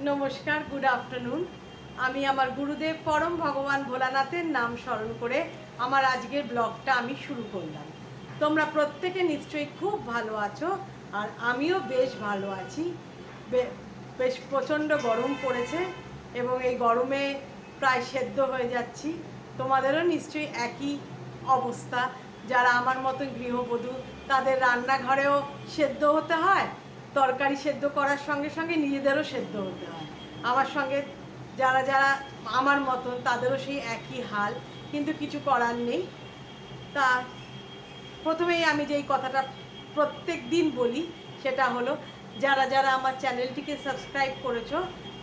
নমস্কার, good afternoon. আমি আমার গুরুদেব পরম ভগবান ভোলানাথের নাম স্মরণ করে আমার আজকের ব্লগটা আমি শুরু করলাম। তোমরা প্রত্যেকে নিশ্চয়ই খুব ভালো আছো, আর আমিও বেশ ভালো আছি। বেশ প্রচণ্ড গরম পড়েছে এবং এই গরমে প্রায় সেদ্ধ হয়ে যাচ্ছি। তোমাদেরও নিশ্চয়ই একই অবস্থা। যারা আমার মতন গৃহবধূ, তাদের রান্নাঘরেও সেদ্ধ হতে হয়, তরকারি সেদ্ধ করার সঙ্গে সঙ্গে নিজেদেরও সেদ্ধ হতে হয়। আমার সঙ্গে যারা যারা আমার মতন, তাদেরও সেই একই হাল, কিন্তু কিছু করার নেই। তা প্রথমেই আমি যেই কথাটা প্রত্যেক দিন বলি, সেটা হলো যারা যারা আমার চ্যানেলটিকে সাবস্ক্রাইব করেছো,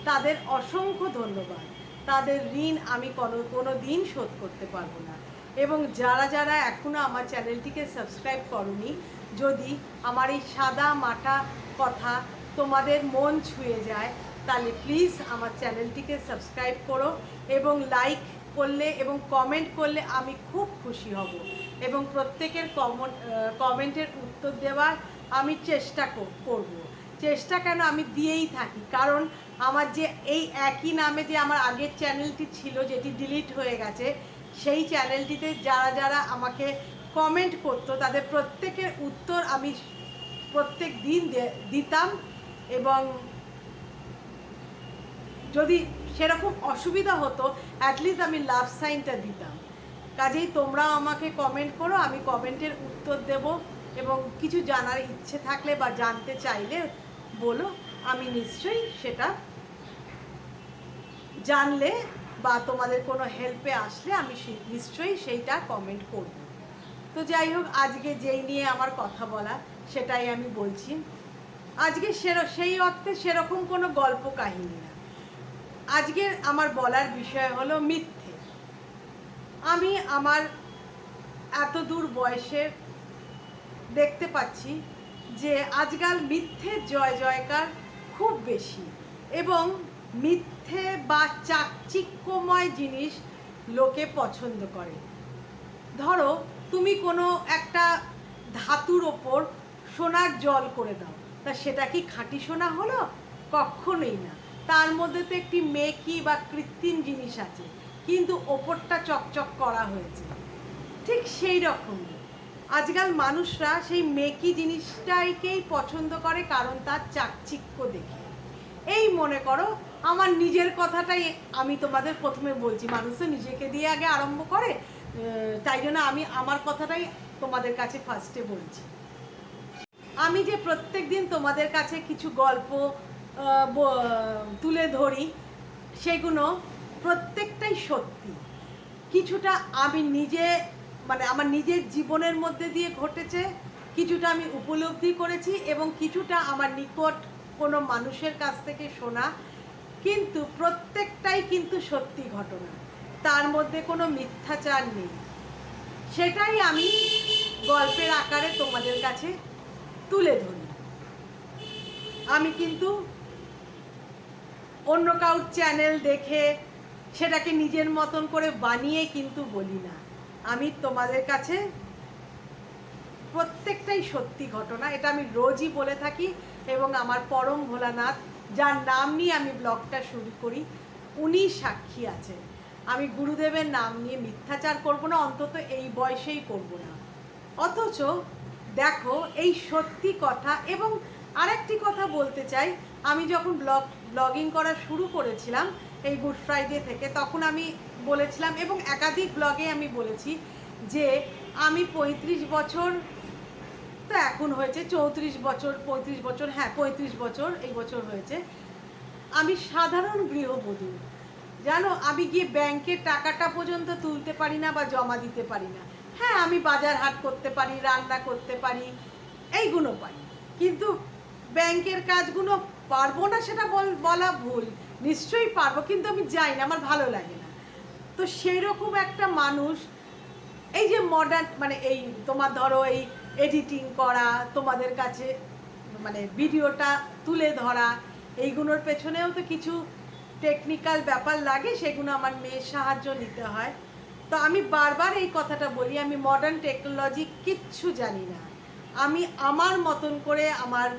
তাদের অসংখ্য ধন্যবাদ। তাদের ঋণ আমি কোনো দিন শোধ করতে পারবো না। এবং যারা যারা এখনও আমার চ্যানেলটিকে সাবস্ক্রাইব করোনি, যদি আমার এই সাদা মাটা কথা তোমাদের মন ছুঁয়ে যায়, তাহলে প্লিজ আমার চ্যানেলটিকে সাবস্ক্রাইব করো এবং লাইক করলে এবং কমেন্ট করলে আমি খুব খুশি হব। এবং প্রত্যেকের কমেন্টের উত্তর দেওয়ার আমি চেষ্টা করব। চেষ্টা কেন, আমি দিয়েই থাকি। কারণ আমার যে এই একই নামে যে আমার আগের চ্যানেলটি ছিল, যেটি ডিলিট হয়ে গেছে, সেই চ্যানেলটিতে যারা যারা আমাকে কমেন্ট করতো, তাদের প্রত্যেকের উত্তর আমি প্রত্যেক দিন দিতাম। এবং যদি সেরকম অসুবিধা হতো, অ্যাটলিস্ট আমি লাভ সাইনটা দিতাম। কাজেই তোমরাও আমাকে কমেন্ট করো, আমি কমেন্টের উত্তর দেব। এবং কিছু জানার ইচ্ছে থাকলে বা জানতে চাইলে বলো, আমি নিশ্চয়ই সেটা জানলে বা তোমাদের কোনো হেল্পে আসলে আমি নিশ্চয়ই সেইটা কমেন্ট করব। তো যাই হোক, আজকে যেই নিয়ে আমার কথা বলা, সেটাই আমি বলছি। আজকে সেই অর্থে সেরকম কোনো গল্প কাহিনী না। আজকের আমার বলার বিষয় হলো মিথ্যে। আমি আমার এত দূর বয়সে দেখতে পাচ্ছি যে আজকাল মিথ্যে জয় জয়কার খুব বেশি, এবং মিথ্যে বা চাকচিক্যময় জিনিস লোকে পছন্দ করে। ধরো, তুমি কোনো একটা ধাতুর ওপর সোনার জল করে দাও, তা সেটা কি খাঁটি সোনা হলো? কখনোই না। তার মধ্যে তো একটি মেকি বা কৃত্রিম জিনিস আছে, কিন্তু ওপরটা চকচক করা হয়েছে। ঠিক সেই রকমই আজকাল মানুষরা সেই মেকি জিনিসটাকেই পছন্দ করে, কারণ তার চাকচিক্য দেখে। এই মনে করো, আমার নিজের কথাটাই আমি তোমাদের প্রথমে বলছি। মানুষ তো নিজেকে দিয়ে আগে আরম্ভ করে, তাই জন্য আমি আমার কথাটাই তোমাদের কাছে ফার্স্টে বলছি। আমি যে প্রত্যেক দিন তোমাদের কাছে কিছু গল্প তুলে ধরি, সেগুলো প্রত্যেকটাই সত্যি। কিছুটা আমি নিজে, মানে আমার নিজের জীবনের মধ্যে দিয়ে ঘটেছে, কিছুটা আমি উপলব্ধি করেছি, এবং কিছুটা আমার নিকট কোনো মানুষের কাছ থেকে শোনা। কিন্তু প্রত্যেকটাই কিন্তু সত্যি ঘটনা, তার মধ্যে কোনো মিথ্যাচার নেই। সেটাই আমি গল্পের আকারে তোমাদের কাছে তুলে ধরি। আমি কিন্তু অন্য কারোর চ্যানেল দেখে সেটাকে নিজের মতন করে বানিয়ে কিন্তু বলি না। আমি তোমাদের কাছে প্রত্যেকটাই সত্যি ঘটনা, এটা আমি রোজই বলে থাকি। এবং আমার পরম ভোলানাথ, যার নাম নিয়ে আমি ব্লগটা শুরু করি, উনি সাক্ষী আছেন। আমি গুরুদেবের নাম নিয়ে মিথ্যাচার করব না, অন্তত এই বয়সেই করব না। অথচ দেখো, এই সত্যি কথা। এবং আরেকটি কথা বলতে চাই, আমি যখন ব্লগিং করা শুরু করেছিলাম এই গুড ফ্রাইডে থেকে, তখন আমি বলেছিলাম, এবং একাধিক ব্লগে আমি বলেছি, যে আমি 35 বছর, তো এখন হয়েছে 34 বছর, 35 বছর, হ্যাঁ 35 বছর এই বছর হয়েছে। আমি সাধারণ গৃহবধূ। জানো, আমি গিয়ে ব্যাংকের টাকাটা পর্যন্ত তুলতে পারি না বা জমা দিতে পারি না। হ্যাঁ, আমি বাজার হাট করতে পারি, রান্না করতে পারি, এইগুলো পারি, কিন্তু ব্যাংকের কাজগুলো পারবো না সেটা বলা ভুল। নিশ্চয়ই পারবো, কিন্তু আমি যাই না, আমার ভালো লাগে না। তো সেই রকম একটা মানুষ, এই যে মডার্ন, মানে এই তোমার ধরো এই এডিটিং করা, তোমাদের কাছে মানে ভিডিওটা তুলে ধরা, এইগুলোর পেছনেও তো কিছু টেকনিক্যাল ব্যাপার লাগে, সেগুলো আমার মেয়ের সাহায্য নিতে হয়। তো আমি বারবার এই কথাটা বলি, আমি মডার্ন টেকনোলজি কিচ্ছু জানি না। আমি আমার মতন করে আমার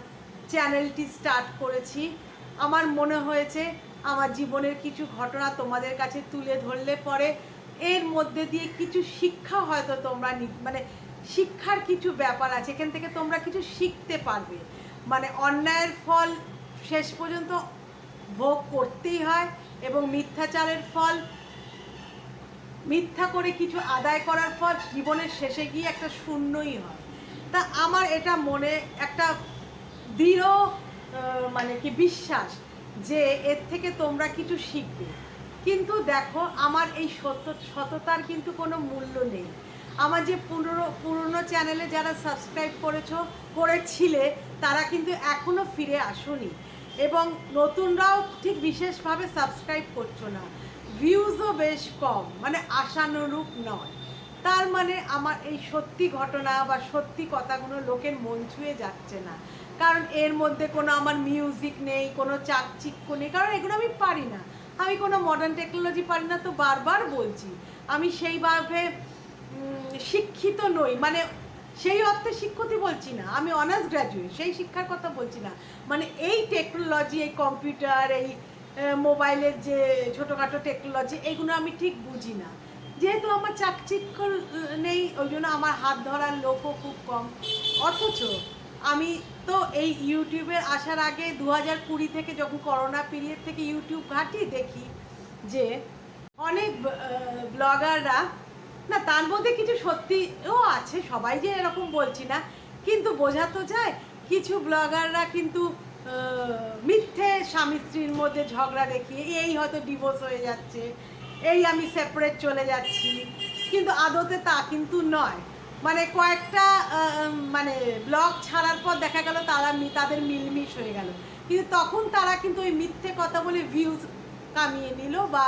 চ্যানেলটি স্টার্ট করেছি। আমার মনে হয়েছে আমার জীবনের কিছু ঘটনা তোমাদের কাছে তুলে ধরলে পরে এর মধ্যে দিয়ে কিছু শিক্ষা হয়তো তোমরা মানে শিক্ষার কিছু ব্যাপার আছে, এখান থেকে তোমরা কিছু শিখতে পারবে। মানে অন্যায়ের ফল শেষ পর্যন্ত ভোগ করতেই হয়, এবং মিথ্যাচারের ফল, মিথ্যা করে কিছু আদায় করার ফল জীবনের শেষে গিয়ে একটা শূন্যই হয়। তা আমার এটা মনে একটা দৃঢ় মানে কি বিশ্বাস যে এর থেকে তোমরা কিছু শিখবে। কিন্তু দেখো, আমার এই সততার কিন্তু কোনো মূল্য নেই। আমার যে পুরনো চ্যানেলে যারা সাবস্ক্রাইব করেছিলে তারা কিন্তু এখনও ফিরে আসোনি, এবং নতুনরাও ঠিক বিশেষভাবে সাবস্ক্রাইব করছো না, ভিউজও বেশ কম, মানে আশানুরূপ নয়। তার মানে আমার এই সত্যি ঘটনা বা সত্যি কথাগুলো লোকের মন ছুঁয়ে যাচ্ছে না, কারণ এর মধ্যে কোনো আমার মিউজিক নেই, কোনো চাকচিক্য নেই, কারণ এগুলো আমি পারি না। আমি কোনো মডার্ন টেকনোলজি পারি না, তো বারবার বলছি আমি সেইভাবে শিক্ষিত নই, মানে সেই অর্থে শিক্ষিত বলছি না, আমি অনার্স গ্র্যাজুয়েট, সেই শিক্ষার কথা বলছি না। মানে এই টেকনোলজি, এই কম্পিউটার, এই মোবাইলের যে ছোটোখাটো টেকনোলজি, এগুলো আমি ঠিক বুঝি না। যেহেতু আমার চাকচিক্য নেই, ওই জন্য আমার হাত ধরার লোকও খুব কম। অথচ আমি তো এই ইউটিউবে আসার আগে 2020 থেকে, যখন করোনা পিরিয়ড থেকে ইউটিউব ঘাঁটি, দেখি যে অনেক ব্লগাররা, না তার মধ্যে কিছু সত্যিও আছে, সবাই যে এরকম বলছি না, কিন্তু বোঝা তো যায় কিছু ব্লগাররা কিন্তু মিথ্যে স্বামী স্ত্রীর মধ্যে ঝগড়া দেখিয়ে এই হয়তো ডিভোর্স হয়ে যাচ্ছে, এই আমি সেপারেট চলে যাচ্ছি, কিন্তু আদতে তা কিন্তু নয়। মানে কয়েকটা মানে ব্লগ ছাড়ার পর দেখা গেল তাদের মিলমিশ হয়ে গেল, কিন্তু তখন তারা কিন্তু ওই মিথ্যে কথা বলে ভিউজ কামিয়ে নিল, বা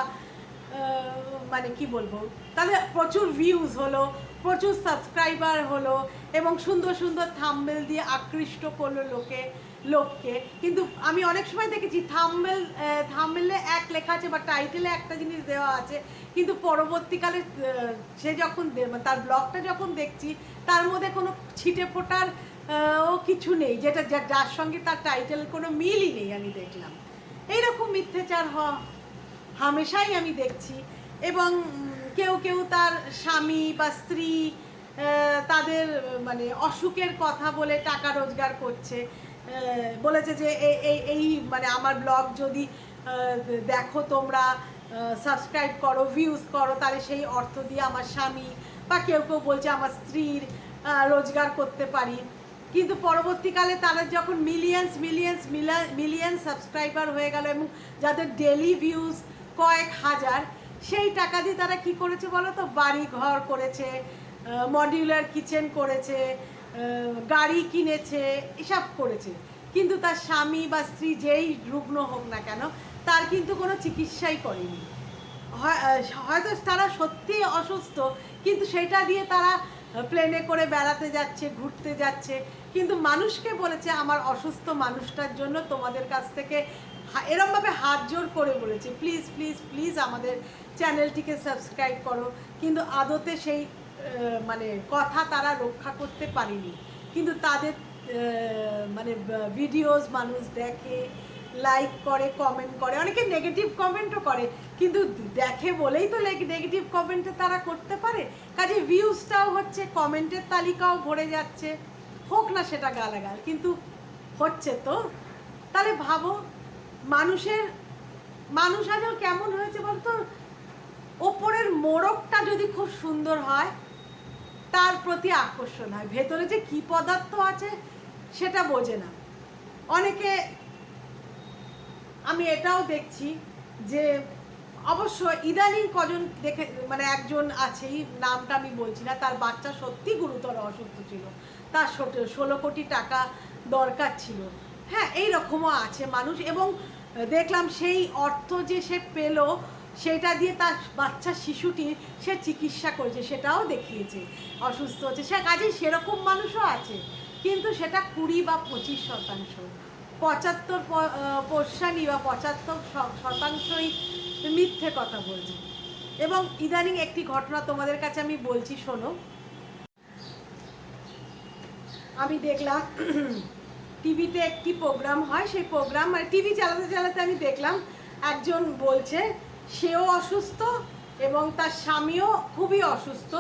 মানে কি বলবো, তাদের প্রচুর ভিউজ হলো, প্রচুর সাবস্ক্রাইবার হলো, এবং সুন্দর সুন্দর থাম্বনেল দিয়ে আকৃষ্ট করলো লোককে। কিন্তু আমি অনেক সময় দেখেছি থাম্বনেলে এক লেখা আছে বা টাইটেলে একটা জিনিস দেওয়া আছে, কিন্তু পরবর্তীকালে সে যখন তার ব্লগটা যখন দেখছি, তার মধ্যে কোনো ছিটে ফোটার ও কিছু নেই, যেটা যার সঙ্গে তার টাইটেল কোনো মিলই নেই। আমি দেখলাম এইরকম মিথ্যাচার হামেশাই আমি দেখছি। এবং কেউ তার স্বামী বা স্ত্রী তাদের মানে অসুখের কথা বলে টাকা রোজগার করছে, বলেছে যে এই মানে আমার ব্লগ যদি দেখো তোমরা, সাবস্ক্রাইব করো, ভিউজ করো, তাহলে সেই অর্থ দিয়ে আমার স্বামী বা কেউ বলছে আমার স্ত্রীর রোজগার করতে পারি। কিন্তু পরবর্তীকালে তারা যখন মিলিয়ন সাবস্ক্রাইবার হয়ে গেল, এবং যাদের ডেলি ভিউজ কয়েক হাজার, সেই টাকা দিয়ে তারা কি করেছে বলো তো? বাড়ি ঘর করেছে, মডিউলার কিচেন করেছে, গাড়ি কিনেছে, এসব করেছে। কিন্তু তার স্বামী বা স্ত্রী যেই রুগ্ন হোক না কেন, তার কিন্তু কোনো চিকিৎসাই করেনি। হয়তো তারা সত্যিই অসুস্থ, কিন্তু সেটা দিয়ে তারা প্লেনে করে বেড়াতে যাচ্ছে, ঘুরতে যাচ্ছে, কিন্তু মানুষকে বলেছে আমার অসুস্থ মানুষটার জন্য তোমাদের কাছ থেকে এরমভাবে হাত জোর করে বলেছে প্লিজ প্লিজ প্লিজ আমাদের চ্যানেলটিকে সাবস্ক্রাইব করো, কিন্তু আদতে সেই মানে কথা তারা রক্ষা করতে পারেনি। কিন্তু তাদের মানে ভিডিওস মানুষ দেখে, লাইক করে, কমেন্ট করে, অনেকে নেগেটিভ কমেন্টও করে, কিন্তু দেখে বলেই তো নেগেটিভ কমেন্টে তারা করতে পারে। কাজে ভিউজটাও হচ্ছে, কমেন্টের তালিকাও ভরে যাচ্ছে, হোক না সেটা গালাগাল, কিন্তু হচ্ছে তো। তাহলে ভাবো, মানুষ আজও কেমন হয়েছে বলতো? ওপরের মোড়কটা যদি খুব সুন্দর হয়, তার প্রতি আকর্ষণ হয়, ভেতরে যে কি পদার্থ আছে সেটা বোঝে না অনেকে। আমি এটাও দেখছি যে অবশ্য ইদানিং কজন দেখে, মানে একজন আছেই, নামটা আমি বলছি না, তার বাচ্চা সত্যি গুরুতর অসুস্থ ছিল, তার 16 কোটি টাকা দরকার ছিল। হ্যাঁ, এই রকমও আছে মানুষ, এবং দেখলাম সেই অর্থ যে সে পেল, সেটা দিয়ে তার বাচ্চা শিশুটির সে চিকিৎসা করেছে, সেটাও দেখিয়েছে। অসুস্থ হচ্ছে সে, কাজেই সেরকম মানুষও আছে, কিন্তু সেটা 20 বা 25%। 75% বা 75%ই মিথ্যে কথা বলছে। এবং ইদানিং একটি ঘটনা তোমাদের কাছে আমি বলছি, শোনো। আমি দেখলাম টিভিতে একটি প্রোগ্রাম হয়, সেই প্রোগ্রাম মানে টিভি চালাতে চালাতে আমি দেখলাম একজন বলছে সেও অসুস্থ এবং তার স্বামীও খুবই অসুস্থ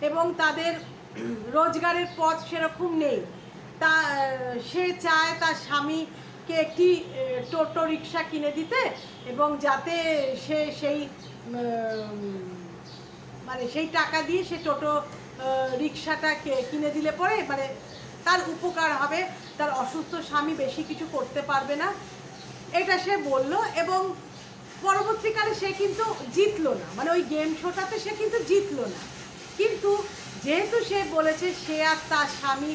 এবং তাদের রোজগারের পথ সেরকম নেই। তা সে চায় তার স্বামীকে একটি টোটো রিক্সা কিনে দিতে এবং যাতে সে সেই মানে সেই টাকা দিয়ে সে টোটো রিক্সাটা কিনে দিলে পরে মানে তার উপকার হবে, তার অসুস্থ স্বামী বেশি কিছু করতে পারবে না, এটা সে বলল। এবং পরবর্তীকালে সে কিন্তু জিতলো না, মানে ওই গেম শোটাতে সে কিন্তু জিতলো না, কিন্তু যেহেতু সে বলেছে সে আর তার স্বামী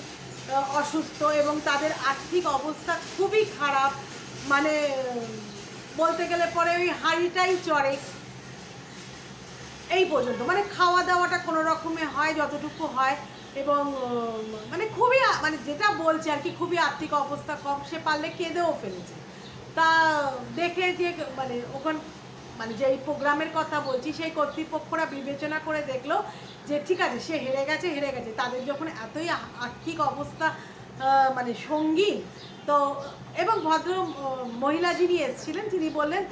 অসুস্থ এবং তাদের আর্থিক অবস্থা খুবই খারাপ, মানে বলতে গেলে পরে ওই হাঁড়িটাই চড়ে এই পর্যন্ত, মানে খাওয়া দাওয়াটা কোনো রকমে হয় যতটুকু হয় এবং মানে খুবই মানে যেটা বলছে আর কি খুবই আর্থিক অবস্থা কম, সে পারলে কেঁদেও ফেলেছে। তা দেখে যে মানে ওখান মানে যেই প্রোগ্রামের কথা বলছি সেই কর্তৃপক্ষরা বিবেচনা করে দেখলো যে ঠিক আছে সে হেরে গেছে, তাদের যখন এতই আর্থিক অবস্থা মানে সঙ্গীন, তো এবং ভদ্র মহিলা যিনি এসেছিলেন তিনি বললেন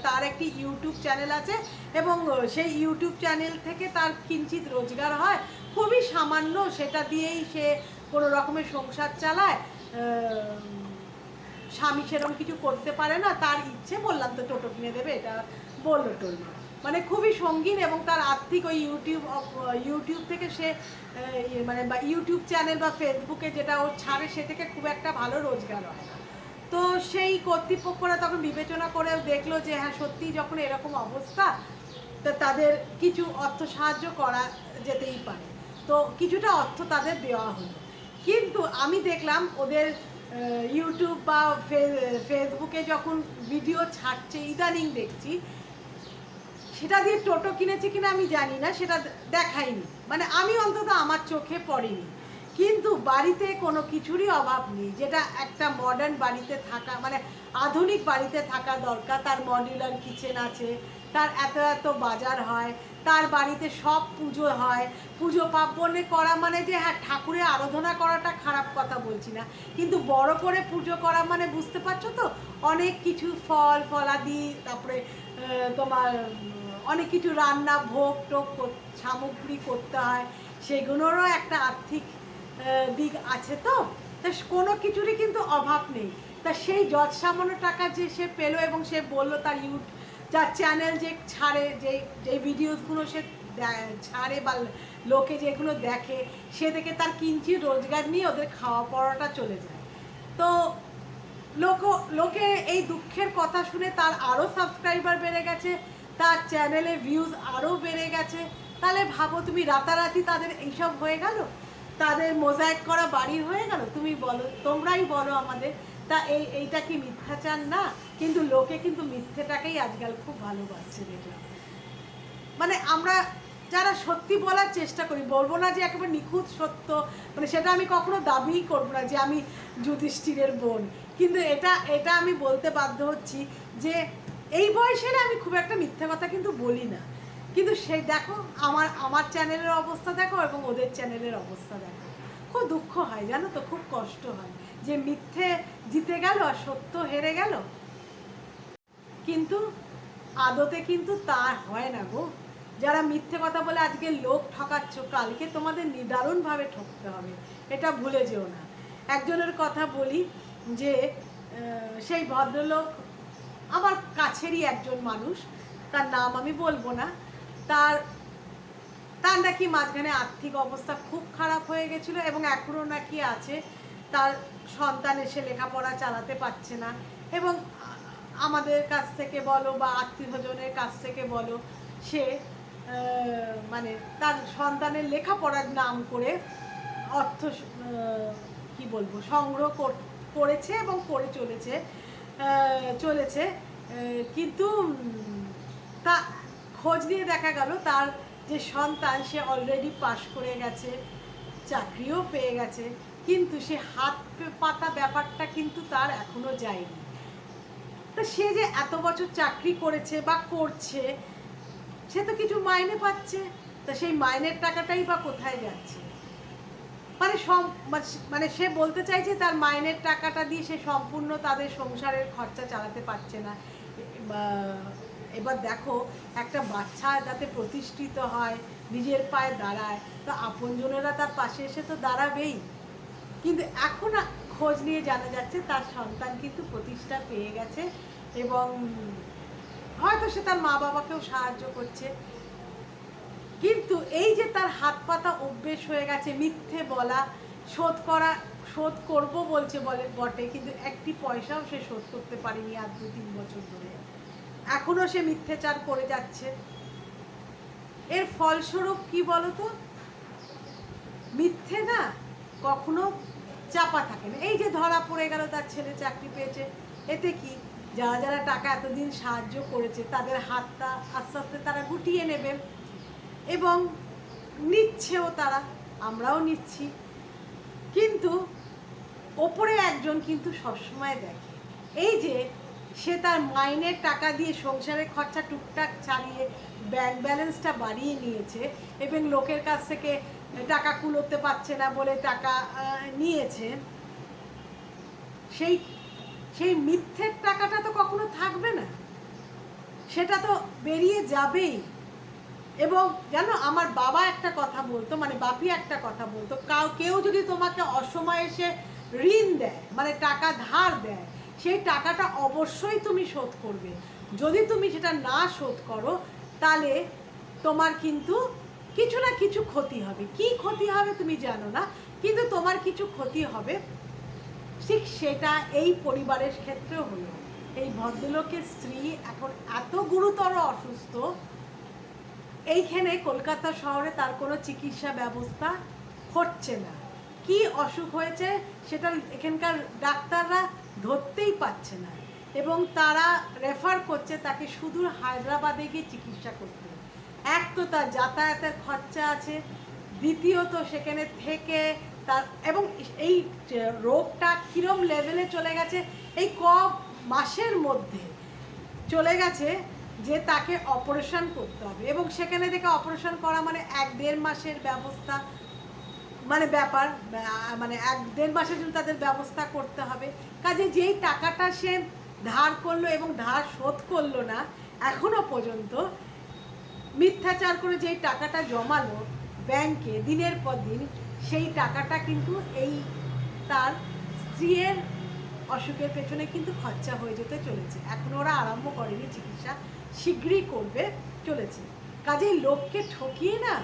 তার একটি ইউটিউব চ্যানেল আছে এবং সেই ইউটিউব চ্যানেল থেকে তার কিঞ্চিত রোজগার হয়, খুবই সামান্য, সেটা দিয়েই সে কোনো রকমের সংসার চালায়, স্বামী সেরকম কিছু করতে পারে না, তার ইচ্ছে বললাম তো টোটো কিনে দেবে এটা বললো টললো, মানে খুবই সঙ্গীন এবং তার আর্থিক ওই ইউটিউব থেকে সে মানে বা ইউটিউব চ্যানেল বা ফেসবুকে যেটা ও ছাড়ে সে থেকে খুব একটা ভালো রোজগার হয় না। তো সেই কর্তৃপক্ষরা তখন বিবেচনা করে দেখলো যে হ্যাঁ সত্যি যখন এরকম অবস্থা তো তাদের কিছু অর্থ সাহায্য করা যেতেই পারে, তো কিছুটা অর্থ তাদের দেওয়া হলো। কিন্তু আমি দেখলাম ওদের ইউটিউব বা ফেসবুকে যখন ভিডিও ছাড়ছে ইদানিং দেখছি সেটা দিয়ে টোটো কিনেছে কিনা আমি জানি না, সেটা দেখাইনি, মানে আমি অন্তত আমার চোখে পড়েনি, কিন্তু বাড়িতে কোনো কিছুরই অভাব নেই, যেটা একটা মডার্ন বাড়িতে থাকা মানে আধুনিক বাড়িতে থাকা দরকার। তার মডিউলার কিচেন আছে, তার এত এত বাজার হয়, তার বাড়িতে সব পুজো হয়, পুজো পার্বণে করা মানে যে হ্যাঁ ঠাকুরের আরাধনা করাটা খারাপ কথা বলছি না, কিন্তু বড় করে পুজো করা মানে বুঝতে পারছো তো অনেক কিছু ফলাদি, তারপরে তোমার অনেক কিছু রান্না ভোগ টোগ সামগ্রী করতে হয়, সেগুলোরও একটা আর্থিক দিক আছে, তো কোনো কিছুরই কিন্তু অভাব নেই। তা সেই যৎ সামান্য টাকা যে সে পেলো এবং সে বললো তার যার চ্যানেল যে ছাড়ে যে ভিডিওসগুলো সে ছাড়ে বা লোকে যেগুলো দেখে সে থেকে তার কিঞ্চিত রোজগার নিয়ে ওদের খাওয়া পড়াটা চলে যায়। তো লোকে এই দুঃখের কথা শুনে তার আরও সাবস্ক্রাইবার বেড়ে গেছে, তার চ্যানেলে ভিউজ আরও বেড়ে গেছে, তাহলে ভাবো তুমি রাতারাতি তাদের এইসব হয়ে গেল, তাদের মোজাইক করা বাড়ি হয়ে গেল, তুমি বলো তোমরাই বলো আমাদের, তা এইটা কি মিথ্যাচার না? কিন্তু লোকে কিন্তু মিথ্যেটাকেই আজকাল খুব ভালোবাসছে দেখলাম, মানে আমরা যারা সত্যি বলার চেষ্টা করি, বলবো না যে একেবারে নিখুঁত সত্য, মানে সেটা আমি কখনো দাবিই করবো না যে আমি যুধিষ্ঠিরের বোন, কিন্তু এটা আমি বলতে বাধ্য হচ্ছি যে এই বয়সে আমি খুব একটা মিথ্যে কথা কিন্তু বলি না, কিন্তু সেই দেখো আমার চ্যানেলের অবস্থা দেখো এবং ওদের চ্যানেলের অবস্থা দেখো, খুব দুঃখ হয় জানো তো, খুব কষ্ট হয় যে মিথ্যে জিতে গেল আর সত্য হেরে গেল, কিন্তু আদতে কিন্তু তা হয় না গো। যারা মিথ্যে কথা বলে আজকে লোক ঠকাচ্ছ, কালকে তোমাদের নিদারুণভাবে ঠকতে হবে, এটা ভুলে যেও না। একজনের কথা বলি যে সেই ভদ্রলোক আমার কাছেরই একজন মানুষ, তার নাম আমি বলবো না, তার নাকি মাঝখানে আর্থিক অবস্থা খুব খারাপ হয়ে গেছিলো এবং এখনও নাকি আছে, তার সন্তান এসে লেখাপড়া চালাতে পারছে না এবং আমাদের কাছ থেকে বলো বা আত্মীয় স্বজনের কাছ থেকে বলো সে মানে তার সন্তানের লেখাপড়ার নাম করে অর্থ কি বলবো সংগ্রহ করেছে এবং করে চলেছে কিন্তু তা খোঁজ নিয়ে দেখা গেল তার যে সন্তান সে অলরেডি পাশ করে গেছে, চাকরিও পেয়ে গেছে, কিন্তু সে হাত পাতা ব্যাপারটা কিন্তু তার এখনো যায়নি। তা সে যে এত বছর চাকরি করেছে বা করছে সে তো কিছু মাইনে পাচ্ছে, তা সেই মাইনের টাকাটাই বা কোথায় যাচ্ছে? মানে মানে সে বলতে চাইছে তার মাইনের টাকাটা দিয়ে সে সম্পূর্ণ তাদের সংসারের খরচা চালাতে পারছে না। এবার দেখো, একটা বাচ্চা যাতে প্রতিষ্ঠিত হয়, নিজের পায়ে দাঁড়ায়, তো আপনজনেরা তার পাশে এসে তো দাঁড়াবেই। কিন্তু এখন খোঁজ নিয়ে জানা যাচ্ছে তার সন্তান কিন্তু প্রতিষ্ঠা পেয়ে গেছে এবং হয়তো সে তার মা বাবাকেও সাহায্য করছে। কিন্তু এই যে তার হাত পাতা অভ্যেস হয়ে গেছে মিথ্যে বলা, শোধ করব বলছে বটে, কিন্তু একটি পয়সাও সে শোধ করতে পারেনি আজ 2-3 বছর ধরে, এখনো সে মিথ্যাচার করে যাচ্ছে। এর ফলস্বরূপ কি বলতো, মিথ্যে না কখনো চাপা থাকে না। এই যে ধরা পড়ে গেল তার ছেলে চাকরি পেয়েছে, এতে কি যারা যারা টাকা এতদিন সাহায্য করেছে তাদের হাতটা আস্তে আস্তে তারা গুটিয়ে নেবে এবং নিচ্ছেও তারা, আমরাও নিচ্ছি। কিন্তু ওপরে একজন কিন্তু সবসময় দেখে, এই যে সে তার মাইনের টাকা দিয়ে সংসারের খরচা টুকটাক চালিয়ে ব্যাংক ব্যালেন্সটা বাড়িয়ে নিয়েছে এবং লোকের কাছ থেকে টাকা কুলোতে পারছে না বলে টাকা নিয়েছে, সেই মিথ্যের টাকাটা তো কখনো থাকবে না, সেটা তো বেরিয়ে যাবেই। এবং জানো, আমার বাবা একটা কথা বলতো, মানে বাপি একটা কথা বলতো, কেউ যদি তোমাকে অসময়ে এসে ঋণ দেয়, মানে টাকা ধার দেয়, সেই টাকাটা অবশ্যই তুমি শোধ করবে। যদি তুমি সেটা না শোধ করো তাহলে তোমার কিন্তু কিছু না কিছু ক্ষতি হবে। কি ক্ষতি হবে তুমি জানো না, কিন্তু তোমার কিছু ক্ষতি হবে। ঠিক সেটা এই পরিবারের ক্ষেত্রেও হলো। এই ভদ্রলোকের স্ত্রী এখন এত গুরুতর অসুস্থ, এইখানে কলকাতা শহরে তার কোনো চিকিৎসা ব্যবস্থা হচ্ছে না। কি অসুখ হয়েছে সেটা এখানকার ডাক্তাররা ধরতেই পারছে না এবং তারা রেফার করছে তাকে সুদূর হায়দ্রাবাদে গিয়ে চিকিৎসা করতে। এক তো তার যাতায়াতের খরচা আছে, দ্বিতীয়ত সেখানে থেকে তার, এবং এই রোগটা কিরম লেভেলে চলে গেছে, এই মাসের মধ্যে চলে গেছে যে তাকে অপারেশন করতে হবে এবং সেখানে থেকে অপারেশন করা মানে 1-1.5 মাসের ব্যবস্থা, মানে ব্যাপার, মানে 1-1.5 মাসের জন্য তাদের ব্যবস্থা করতে হবে। কাজে যেই টাকাটা সে ধার করলো এবং ধার শোধ করলো না এখনো পর্যন্ত, মিথ্যাচার করে যেই টাকাটা জমালো ব্যাংকে দিনের পর দিন, সেই টাকাটা কিন্তু এই তার স্ত্রীর অসুখের পেছনে কিন্তু খরচা হয়ে যেতে চলেছে। এখনো ওরা আরম্ভ করেনি চিকিৎসা, শীঘ্রই করবে চলেছে। কাজেই লোককে ঠকিয়ে না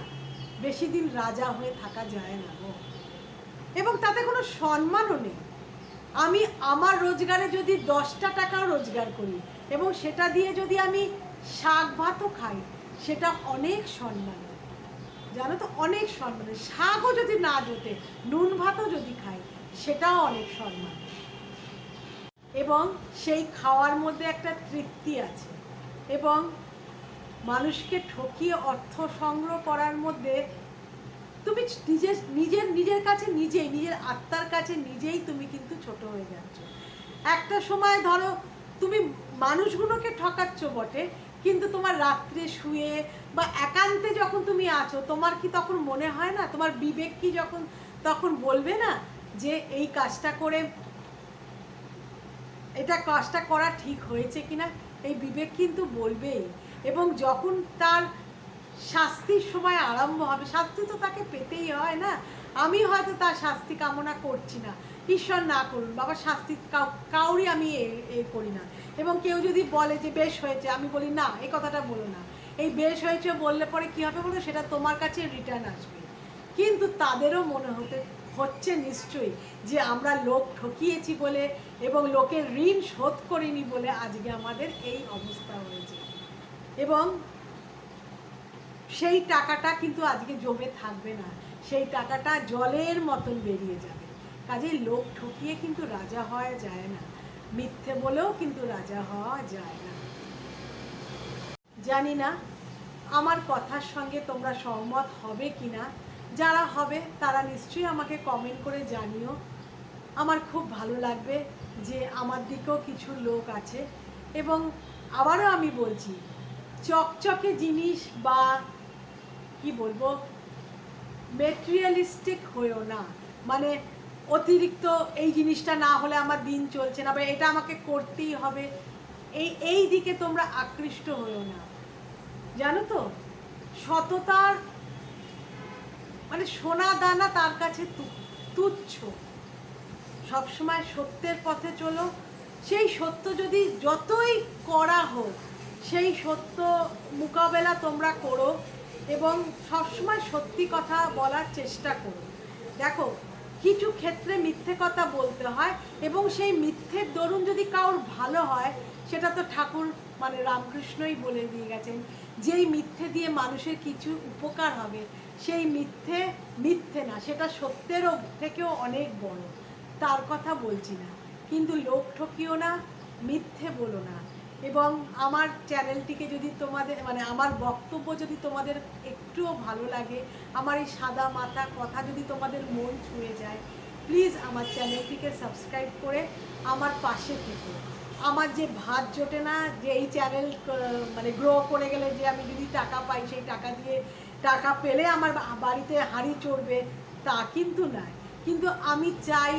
বেশি দিন রাজা হয়ে থাকা যায় না গো, এবং তাতে কোনো সম্মানও নেই। আমি আমার রোজগারে যদি 10টা টাকাও রোজগার করি এবং সেটা দিয়ে যদি আমি শাক ভাতও খাই, সেটা অনেক সম্মান, জানো তো, অনেক সম্মান। শাকও যদি না জোটে, নুন ভাতও যদি খাই, সেটাও অনেক সম্মান এবং সেই খাওয়ার মধ্যে একটা তৃপ্তি আছে। এবং মানুষকে ঠকিয়ে অর্থ সংগ্রহ করার মধ্যে তুমি নিজের কাছে নিজের আত্মার কাছে নিজেই তুমি কিন্তু ছোট হয়ে যাচ্ছ। একটা সময় ধরো তুমি মানুষগুলোকে ঠকাচ্ছ বটে, কিন্তু তোমার রাত্রে শুয়ে বা একান্তে যখন তুমি আছো, তোমার কি তখন মনে হয় না, তোমার বিবেক কি তখন বলবে না যে এই কাজটা করে কাজটা করা ঠিক হয়েছে কিনা? এই বিবেক কিন্তু বলবেই। এবং যখন তার শাস্তির সময় আরম্ভ হবে, শাস্তি তো তাকে পেতেই হয় না। আমি হয়তো তার শাস্তি কামনা করছি না, ঈশ্বর না করুন বাবা, শাস্তি কাউরই আমি এ করি না। এবং কেউ যদি বলে যে বেশ হয়েছে, আমি বলি না, এই কথাটা বলো না। এই বেশ হয়েছে বললে পরে কী হবে বলো, সেটা তোমার কাছে রিটার্ন আসবে। কিন্তু তাদেরও মনে হচ্ছে নিশ্চয়ই যে আমরা লোক ঠকিয়েছি বলে এবং লোকের ঋণ শোধ করিনি বলে আজকে আমাদের এই অবস্থা হয়েছে। এবং সেই টাকাটা কিন্তু আজকে জমে থাকবে না, সেই টাকাটা জলের মতন বেরিয়ে যাবে। কাজেই লোক ঠকিয়ে কিন্তু রাজা হওয়া যায় না, মিথ্যে বলেও কিন্তু রাজা হওয়া যায় না। জানি না আমার কথার সঙ্গে তোমরা সহমত হবে কিনা, যারা হবে তারা নিশ্চয়ই আমাকে কমেন্ট করে জানিও। আমার খুব ভালো লাগবে যে আমার দিকেও কিছু লোক আছে। এবং আবারও আমি বলছি, চকচকে জিনিস বা কি বলবো, মেটেরিয়ালিস্টিক হয়েও না। মানে অতিরিক্ত এই জিনিসটা না হলে আমার দিন চলছে না, বা এটা আমাকে করতেই হবে, এই দিকে তোমরা আকৃষ্ট হয়েও না। জানো তো, সততার মানে সোনা দানা তার কাছে তুচ্ছ। সবসময় সত্যের পথে চলো। সেই সত্য যদি যতই করা হোক, সেই সত্য মোকাবেলা তোমরা করো এবং সবসময় সত্যি কথা বলার চেষ্টা করো। দেখো, কিছু ক্ষেত্রে মিথ্যে কথা বলতে হয় এবং সেই মিথ্যের দরুন যদি কারোর ভালো হয়, সেটা তো ঠাকুর মানে রামকৃষ্ণই বলে দিয়ে গেছেন, যেই মিথ্যে দিয়ে মানুষের কিছু উপকার হবে সেই মিথ্যে না, সেটা সত্যেরও থেকেও অনেক বড়। তার কথা বলছি না, কিন্তু লোক ঠকিও না, মিথ্যে বলো না। এবং আমার চ্যানেলটিকে যদি তোমাদের মানে আমার বক্তব্য যদি তোমাদের একটুও ভালো লাগে, আমার এই সাদা মাথা কথা যদি তোমাদের মন ছুঁয়ে যায়, প্লিজ আমার চ্যানেলটিকে সাবস্ক্রাইব করে আমার পাশে থেকো। আমার যে ভাত জোটে না, যে এই চ্যানেল মানে গ্রো করে গেলে যে আমি যদি টাকা পাই, সেই টাকা পেলে আমার বাড়িতে হাঁড়ি চড়বে, তা কিন্তু নয়। কিন্তু আমি চাই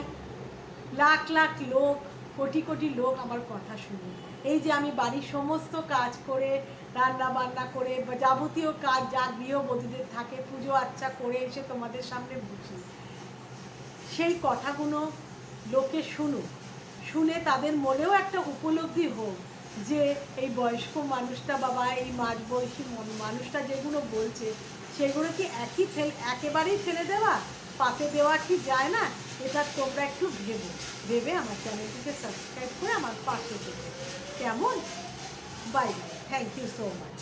লাখ লাখ লোক, কোটি কোটি লোক আমার কথা শুনে। এই যে আমি বাড়ির সমস্ত কাজ করে, রান্না বান্না করে, যাবতীয় কাজ যা গৃহবধূদের থাকে, পুজো আচ্চা করে এসে তোমাদের সামনে বসি, সেই কথাগুলো লোকে শুনে তাদের মনেও একটা উপলব্ধি হোক যে এই বয়স্ক মানুষটা বাবা, এই মাঝবয়সী মানুষটা যেগুলো বলছে সেগুলো কি একেবারেই ফেলে দেওয়া, পাতে দেওয়া কি যায় না? এটা তোমরা একটু ভেবে আমার চ্যানেলটিকে সাবস্ক্রাইব করে আমার পাশে থেকে। কেমন? Bye bye, thank you so much.